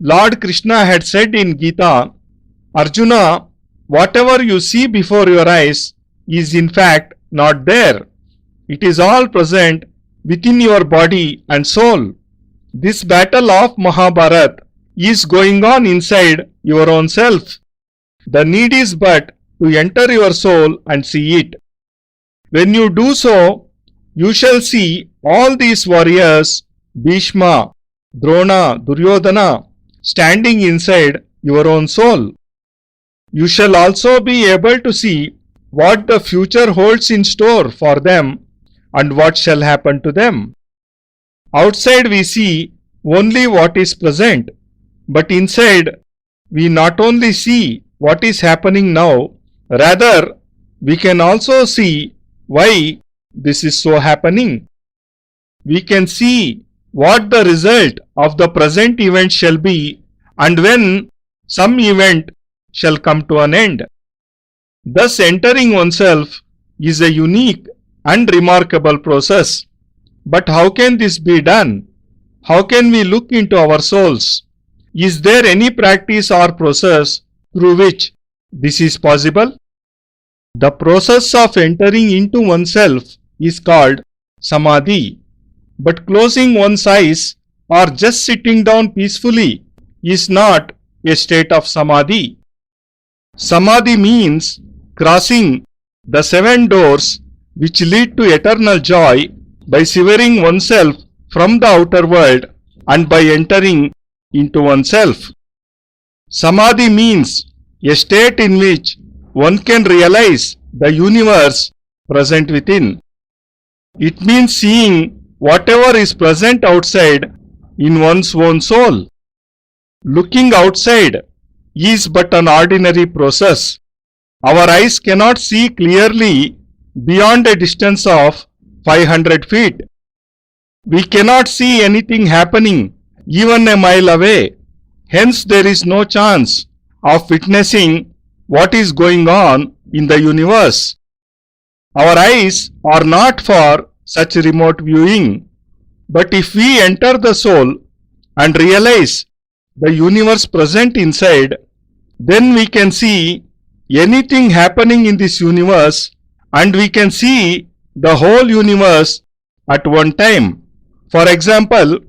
Lord Krishna had said in Gita, Arjuna, whatever you see before your eyes is in fact not there. It is all present within your body and soul. This battle of Mahabharata is going on inside your own self. The need is but to enter your soul and see it. When you do so, you shall see all these warriors, Bhishma, Drona, Duryodhana, standing inside your own soul. You shall also be able to see what the future holds in store for them and what shall happen to them. Outside we see only what is present, but inside we not only see what is happening now, rather we can also see why this is so happening. We can see what the result of the present event shall be and when some event shall come to an end. Thus entering oneself is a unique and remarkable process. But how can this be done? How can we look into our souls? Is there any practice or process through which this is possible? The process of entering into oneself is called samadhi. But closing one's eyes or just sitting down peacefully is not a state of samadhi. Samadhi means crossing the 7 doors which lead to eternal joy by severing oneself from the outer world and by entering into oneself. Samadhi means a state in which one can realize the universe present within. It means seeing whatever is present outside in one's own soul. Looking outside is but an ordinary process. Our eyes cannot see clearly beyond a distance of 500 feet. We cannot see anything happening even a mile away. Hence there is no chance of witnessing what is going on in the universe. Our eyes are not for such remote viewing. But if we enter the soul and realize the universe present inside, then we can see anything happening in this universe and we can see the whole universe at one time. For example,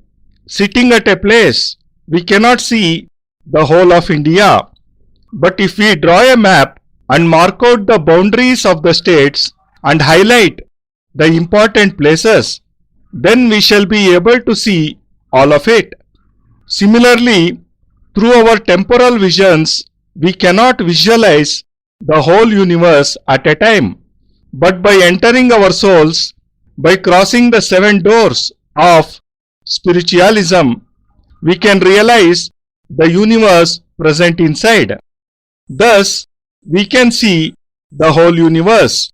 sitting at a place, we cannot see the whole of India. But if we draw a map and mark out the boundaries of the states and highlight the important places, then we shall be able to see all of it. Similarly, through our temporal visions, we cannot visualize the whole universe at a time. But by entering our souls, by crossing the 7 doors of spiritualism, we can realize the universe present inside. Thus, we can see the whole universe.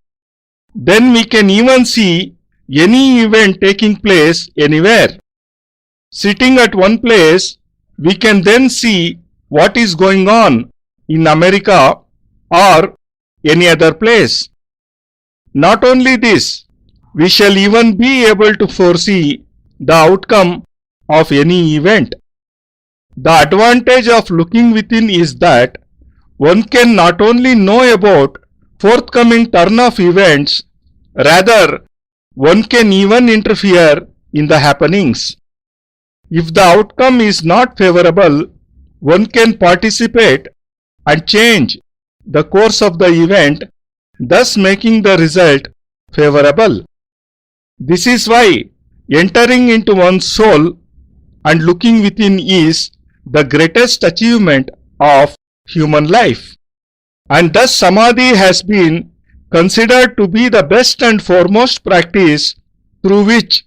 Then we can even see any event taking place anywhere. Sitting at one place, we can then see what is going on in America or any other place. Not only this, we shall even be able to foresee the outcome of any event. The advantage of looking within is that one can not only know about forthcoming turn of events, rather one can even interfere in the happenings. If the outcome is not favorable, one can participate and change the course of the event, thus making the result favorable. This is why entering into one's soul and looking within is the greatest achievement of human life. And thus Samadhi has been considered to be the best and foremost practice through which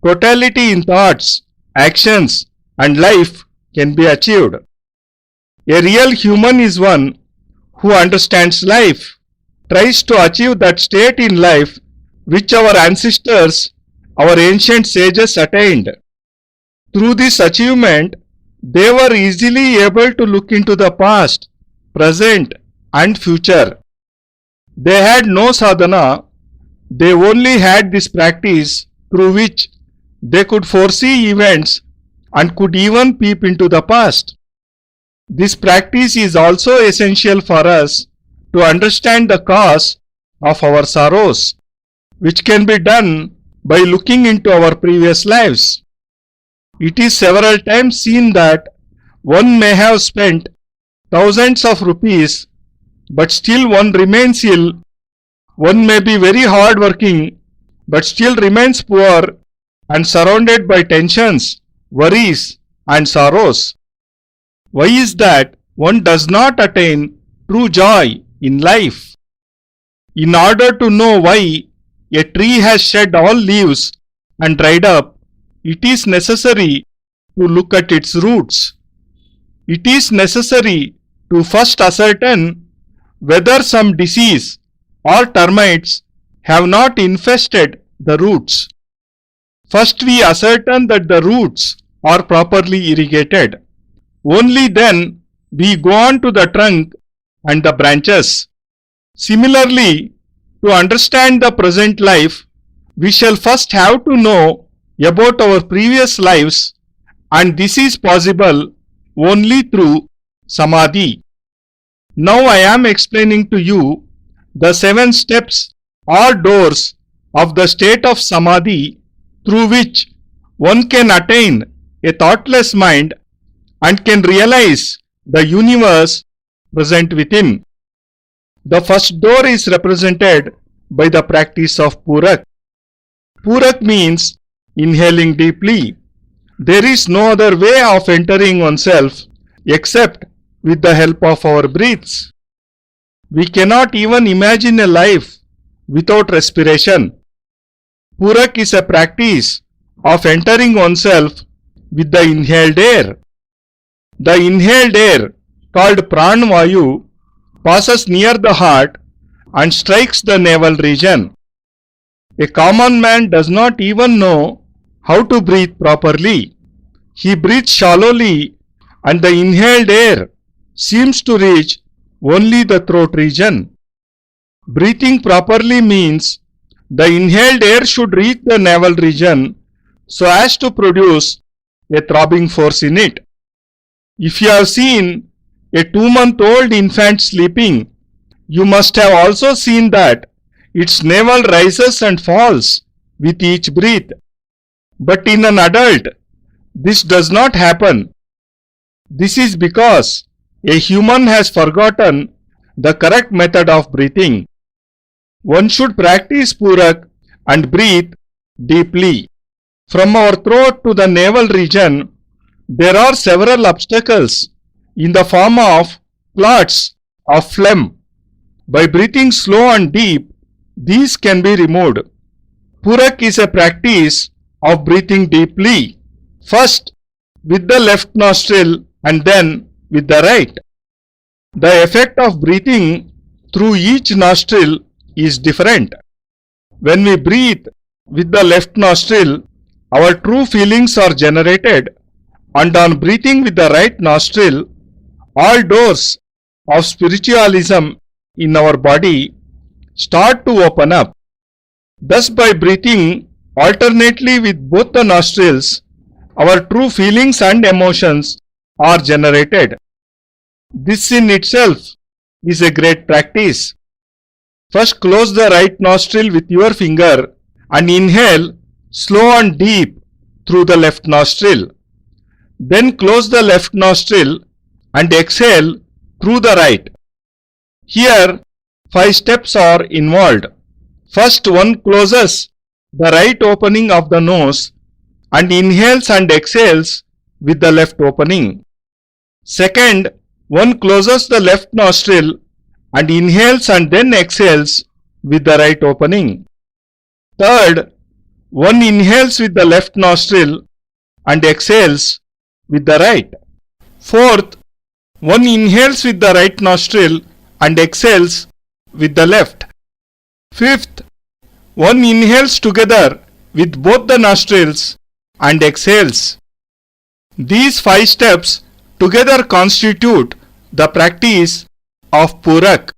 totality in thoughts, actions and life can be achieved. A real human is one who understands life, tries to achieve that state in life which our ancestors, our ancient sages attained. Through this achievement, they were easily able to look into the past, present and future. They had no sadhana, they only had this practice through which they could foresee events and could even peep into the past. This practice is also essential for us to understand the cause of our sorrows, which can be done by looking into our previous lives. It is several times seen that one may have spent thousands of rupees, but still one remains ill. One may be very hard working, but still remains poor and surrounded by tensions, worries, and sorrows. Why is that one does not attain true joy in life? In order to know why a tree has shed all leaves and dried up, it is necessary to look at its roots. It is necessary to first ascertain whether some disease or termites have not infested the roots. First we ascertain that the roots are properly irrigated. Only then we go on to the trunk and the branches. Similarly, to understand the present life, we shall first have to know about our previous lives, and this is possible only through samadhi. Now I am explaining to you the 7 steps or doors of the state of samadhi through which one can attain a thoughtless mind and can realize the universe present within. The first door is represented by the practice of Purak. Purak means inhaling deeply. There is no other way of entering oneself except with the help of our breaths. We cannot even imagine a life without respiration. Purak is a practice of entering oneself with the inhaled air. The inhaled air, called pranavayu, passes near the heart and strikes the navel region. A common man does not even know how to breathe properly. He breathes shallowly and the inhaled air seems to reach only the throat region. Breathing properly means the inhaled air should reach the navel region so as to produce a throbbing force in it. If you have seen a 2-month-old infant sleeping, you must have also seen that its navel rises and falls with each breath. But in an adult, this does not happen. This is because a human has forgotten the correct method of breathing. One should practice Purak and breathe deeply. From our throat to the navel region, there are several obstacles in the form of clots of phlegm. By breathing slow and deep, these can be removed. Purak is a practice of breathing deeply, first with the left nostril and then with the right. The effect of breathing through each nostril is different. When we breathe with the left nostril, our true feelings are generated, and on breathing with the right nostril, all doors of spiritualism in our body start to open up. Thus, by breathing alternately with both the nostrils, our true feelings and emotions are generated. This in itself is a great practice. First, close the right nostril with your finger and inhale slow and deep through the left nostril. Then close the left nostril and exhale through the right. Here, 5 steps are involved. First, one closes the right opening of the nose and inhales and exhales with the left opening. Second, one closes the left nostril and inhales and then exhales with the right opening. Third, one inhales with the left nostril and exhales with the right. Fourth, one inhales with the right nostril and exhales with the left. Fifth, one inhales together with both the nostrils and exhales. These 5 steps together constitute the practice of Purak.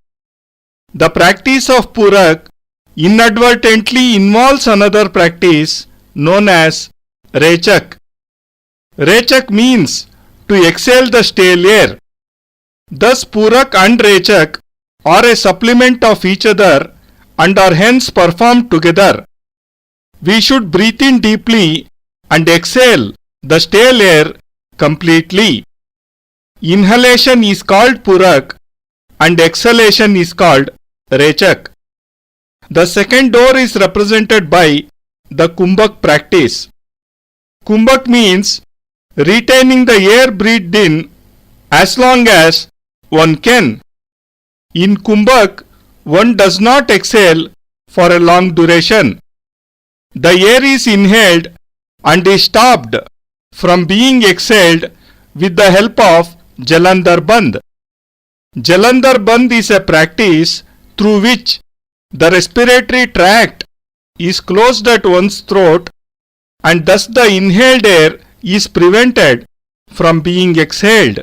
The practice of Purak inadvertently involves another practice known as Rechak. Rechak means to exhale the stale air. Thus Purak and Rechak are a supplement of each other and are hence performed together. We should breathe in deeply and exhale the stale air completely. Inhalation is called Purak and exhalation is called Rechak. The second door is represented by the Kumbhak practice. Kumbhak means retaining the air breathed in as long as one can. In Kumbhak, one does not exhale for a long duration. The air is inhaled and is stopped from being exhaled with the help of Jalandhar Bandh. Jalandhar Bandh is a practice through which the respiratory tract is closed at one's throat and thus the inhaled air is prevented from being exhaled.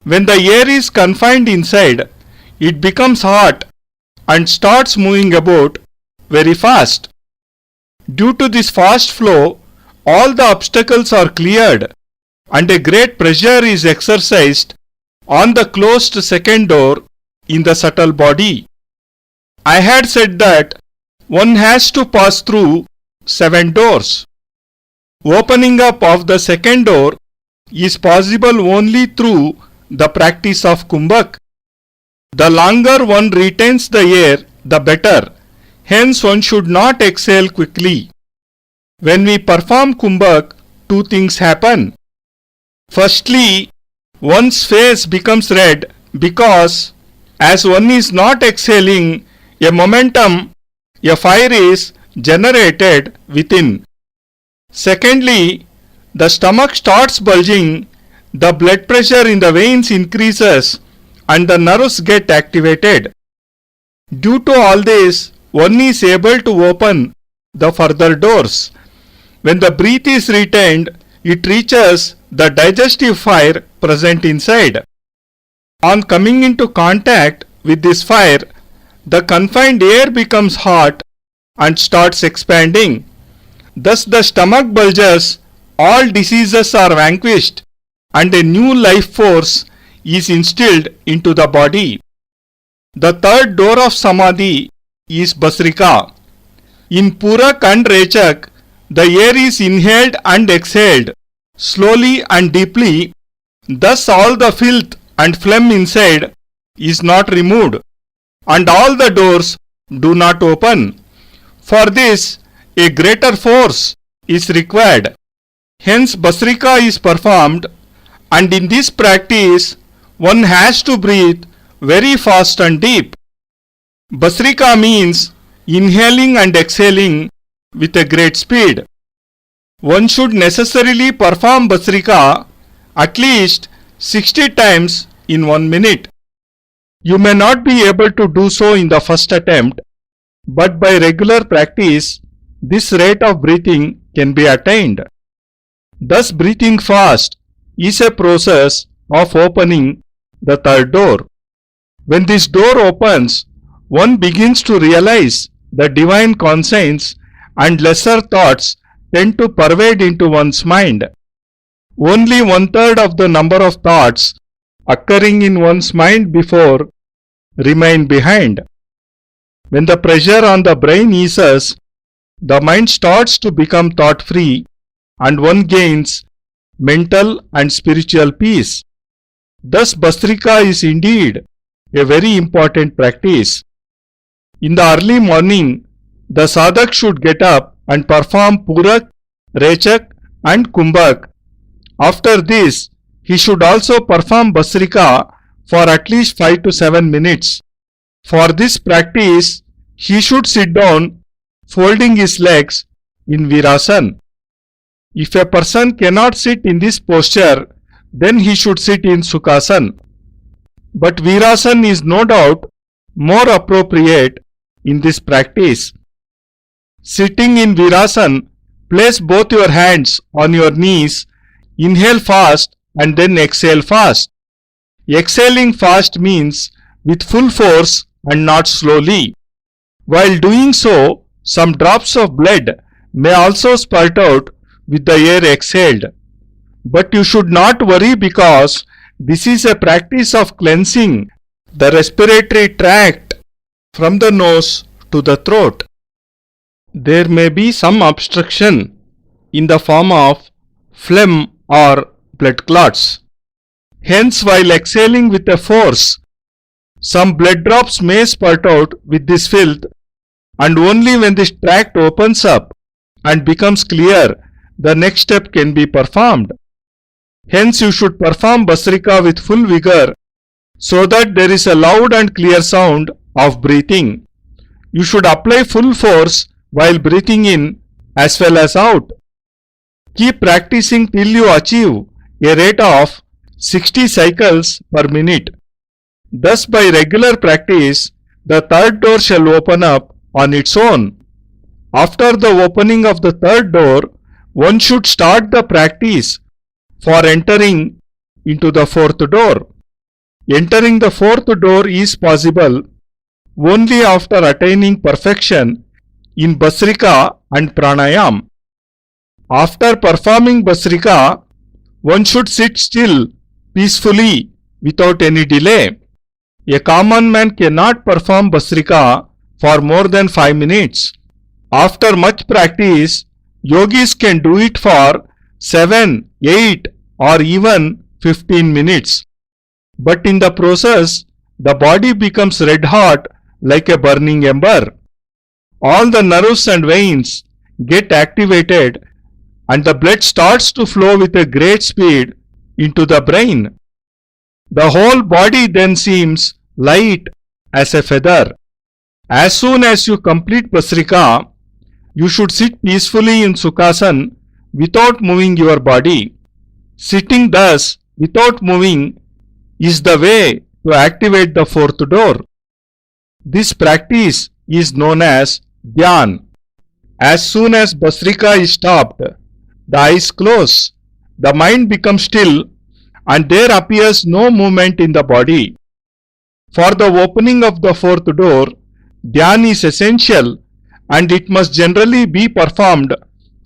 When the air is confined inside, it becomes hot and starts moving about very fast. Due to this fast flow, all the obstacles are cleared and a great pressure is exercised on the closed second door in the subtle body. I had said that one has to pass through 7 doors. Opening up of the second door is possible only through the practice of Kumbhak. The longer one retains the air, the better. Hence one should not exhale quickly. When we perform Kumbhak, 2 things happen. Firstly, one's face becomes red because as one is not exhaling, a momentum, a fire is generated within. Secondly, the stomach starts bulging, the blood pressure in the veins increases and the nerves get activated. Due to all this, one is able to open the further doors. When the breath is retained, it reaches the digestive fire present inside. On coming into contact with this fire, the confined air becomes hot and starts expanding. Thus the stomach bulges, all diseases are vanquished and a new life force is instilled into the body. The third door of Samadhi is Basrika. In Purak and Rechak, the air is inhaled and exhaled slowly and deeply. Thus all the filth and phlegm inside is not removed and all the doors do not open. For this, a greater force is required. Hence Basrika is performed, and in this practice one has to breathe very fast and deep. Basrika means inhaling and exhaling with a great speed. One should necessarily perform Basrika at least 60 times in 1 minute. You may not be able to do so in the first attempt, but by regular practice, this rate of breathing can be attained. Thus, breathing fast is a process of opening the third door. When this door opens, one begins to realize the divine conscience and lesser thoughts tend to pervade into one's mind. Only 1/3 of the number of thoughts occurring in one's mind before remain behind. When the pressure on the brain eases, the mind starts to become thought-free and one gains mental and spiritual peace. Thus Basrika is indeed a very important practice. In the early morning, the sadhak should get up and perform Purak, Rechak and Kumbhak. After this, he should also perform Basrika for at least 5 to 7 minutes. For this practice, he should sit down folding his legs in Virasana. If a person cannot sit in this posture, then he should sit in Sukhasana. But Virasana is no doubt more appropriate in this practice. Sitting in Virasana, place both your hands on your knees, inhale fast and then exhale fast. Exhaling fast means with full force and not slowly. While doing so, some drops of blood may also spurt out with the air exhaled. But you should not worry because This is a practice of cleansing the respiratory tract from the nose to the throat. There may be some obstruction in the form of phlegm or blood clots. Hence, while exhaling with a force, some blood drops may spurt out with this filth, and only when this tract opens up and becomes clear, the next step can be performed. Hence, you should perform Basrika with full vigor so that there is a loud and clear sound of breathing. You should apply full force while breathing in as well as out. Keep practicing till you achieve a rate of 60 cycles per minute. Thus, by regular practice, the third door shall open up on its own. After the opening of the third door, one should start the practice for entering into the fourth door. Entering the fourth door is possible only after attaining perfection in Basrika and Pranayam. After performing Basrika, one should sit still, peacefully, without any delay. A common man cannot perform Basrika for more than 5 minutes. After much practice, yogis can do it for 7, 8 or even 15 minutes. But in the process, the body becomes red hot like a burning ember. All the nerves and veins get activated and the blood starts to flow with a great speed into the brain. The whole body then seems light as a feather. As soon as you complete Basrika, you should sit peacefully in Sukhasana without moving your body. Sitting thus without moving is the way to activate the fourth door. This practice is known as Dhyan. As soon as Basrika is stopped, the eyes close, the mind becomes still, and there appears no movement in the body. For the opening of the fourth door, Dhyan is essential, and it must generally be performed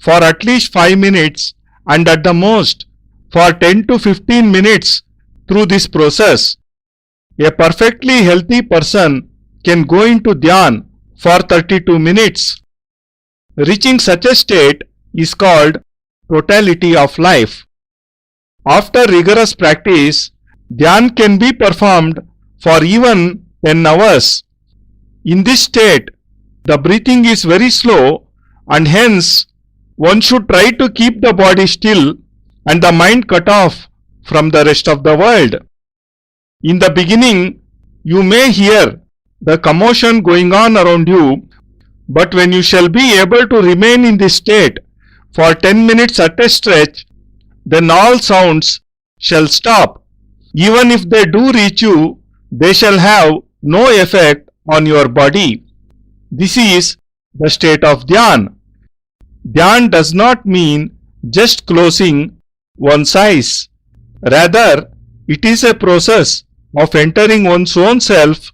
for at least 5 minutes and at the most for 10 to 15 minutes through this process. A perfectly healthy person can go into Dhyan for 32 minutes. Reaching such a state is called totality of life. After rigorous practice, Dhyan can be performed for even 10 hours. In this state, the breathing is very slow, and hence one should try to keep the body still and the mind cut off from the rest of the world. In the beginning, you may hear the commotion going on around you, but when you shall be able to remain in this state for 10 minutes at a stretch, then all sounds shall stop. Even if they do reach you, they shall have no effect on your body. This is the state of Dhyan. Dhyan does not mean just closing one's eyes. Rather, it is a process of entering one's own self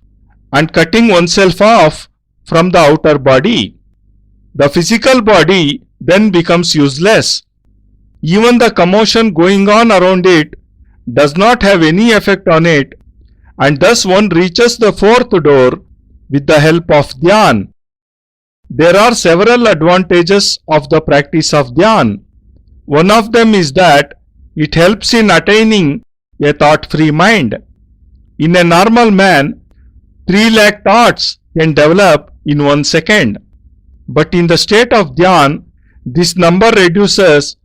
and cutting oneself off from the outer body. The physical body then becomes useless. Even the commotion going on around it does not have any effect on it, and thus one reaches the fourth door with the help of Dhyan. There are several advantages of the practice of Dhyan. One of them is that it helps in attaining a thought-free mind. In a normal man, 3 lakh thoughts can develop in 1 second. But in the state of Dhyan, this number reduces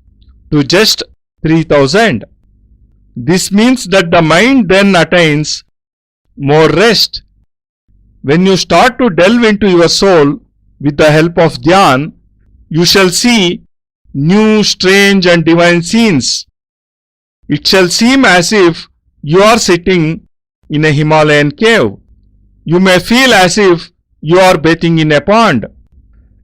to just 3000. This means that the mind then attains more rest. When you start to delve into your soul with the help of Dhyan, you shall see new, strange and divine scenes. It shall seem as if you are sitting in a Himalayan cave. You may feel as if you are bathing in a pond.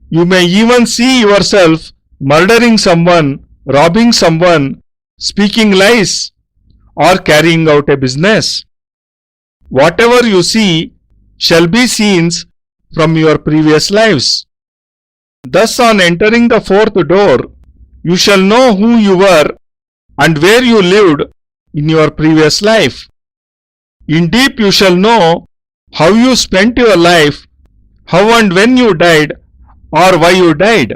You may even see yourself murdering someone, robbing someone, speaking lies, or carrying out a business. Whatever you see shall be scenes from your previous lives. Thus, on entering the fourth door, you shall know who you were and where you lived in your previous life. In deep you shall know how you spent your life, how and when you died, or why you died.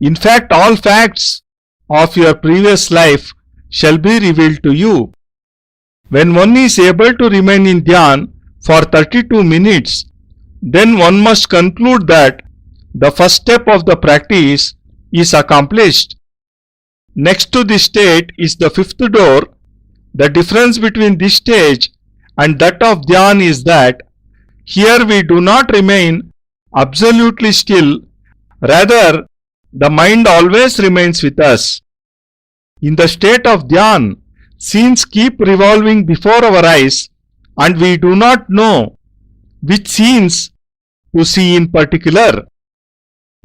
In fact, all facts of your previous life shall be revealed to you. When one is able to remain in dhyan for 32 minutes, then one must conclude that the first step of the practice is accomplished. Next to this state is the fifth door. The difference between this stage and that of dhyan is that here we do not remain absolutely still, rather the mind always remains with us. In the state of dhyan, scenes keep revolving before our eyes and we do not know which scenes to see in particular.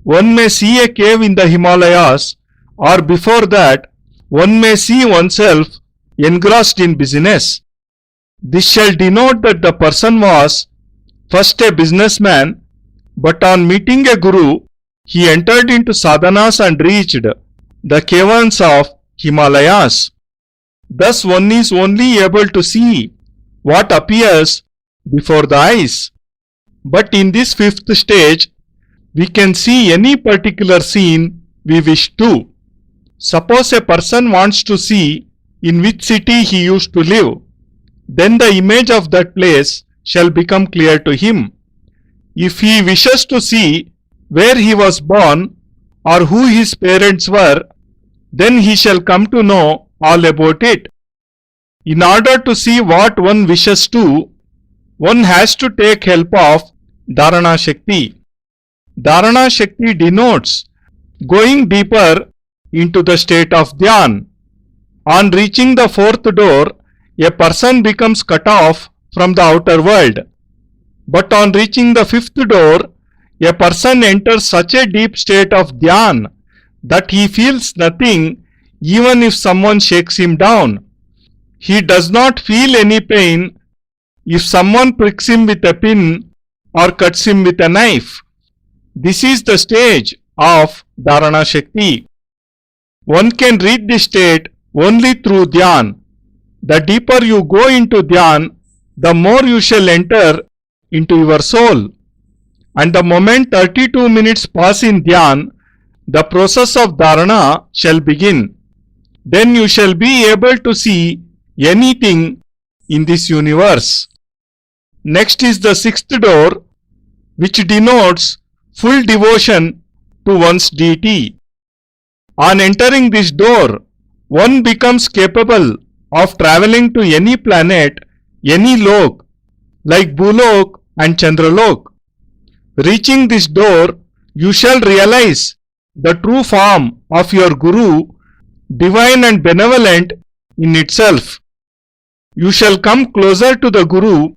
One may see a cave in the Himalayas, or before that one may see oneself engrossed in business. This shall denote that the person was first a businessman, but on meeting a guru, he entered into sadhanas and reached the caverns of Himalayas. Thus one is only able to see what appears before the eyes. But in this fifth stage, we can see any particular scene we wish to. Suppose a person wants to see in which city he used to live, then the image of that place shall become clear to him. If he wishes to see where he was born or who his parents were, then he shall come to know all about it. In order to see what one wishes to, one has to take help of Dharana Shakti. Dharana Shakti denotes going deeper into the state of dhyan. On reaching the fourth door, a person becomes cut off from the outer world. But on reaching the fifth door, a person enters such a deep state of dhyan that he feels nothing even if someone shakes him down. He does not feel any pain if someone pricks him with a pin or cuts him with a knife. This is the stage of Dharana Shakti. One can reach this state only through dhyan. The deeper you go into dhyan, the more you shall enter into your soul. And the moment 32 minutes pass in dhyan, the process of dharana shall begin. Then you shall be able to see anything in this universe. Next is the sixth door, which denotes full devotion to one's deity. On entering this door, one becomes capable of traveling to any planet, any lok, like Bhulok and Chandralok. Reaching this door, you shall realize the true form of your Guru, divine and benevolent in itself. You shall come closer to the Guru,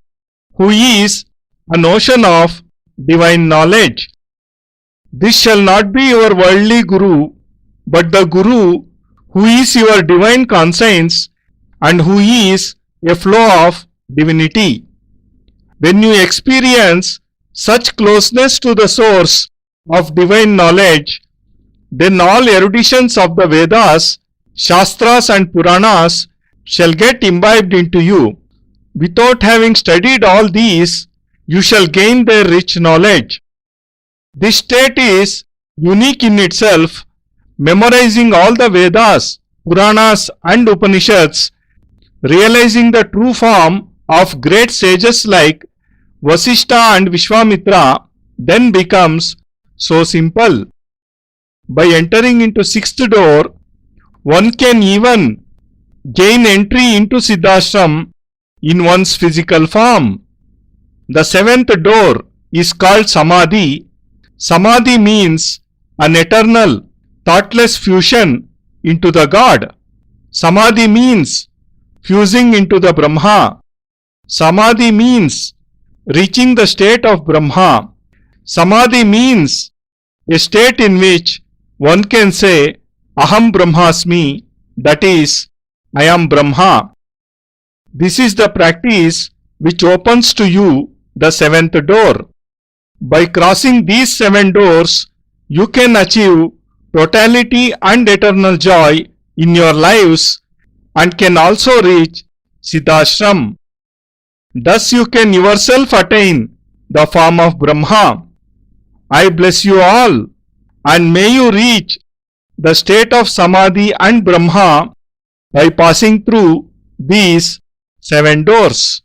who is an ocean of divine knowledge. This shall not be your worldly Guru, but the Guru who is your divine conscience and who is a flow of divinity. When you experience such closeness to the source of divine knowledge, then all eruditions of the Vedas, Shastras and Puranas shall get imbibed into you. Without having studied all these, you shall gain their rich knowledge. This state is unique in itself. Memorizing all the Vedas, Puranas and Upanishads, realizing the true form of great sages like Vasishtha and Vishwamitra then becomes so simple. By entering into sixth door, one can even gain entry into Siddhashram in one's physical form. The seventh door is called Samadhi. Samadhi means an eternal, thoughtless fusion into the God. Samadhi means fusing into the Brahma. Samadhi means reaching the state of Brahma. Samadhi means a state in which one can say, Aham Brahmasmi, that is, I am Brahma. This is the practice which opens to you the seventh door. By crossing these 7 doors, you can achieve totality and eternal joy in your lives and can also reach Siddhashram. Thus you can yourself attain the form of Brahma. I bless you all, and may you reach the state of Samadhi and Brahma by passing through these 7 doors.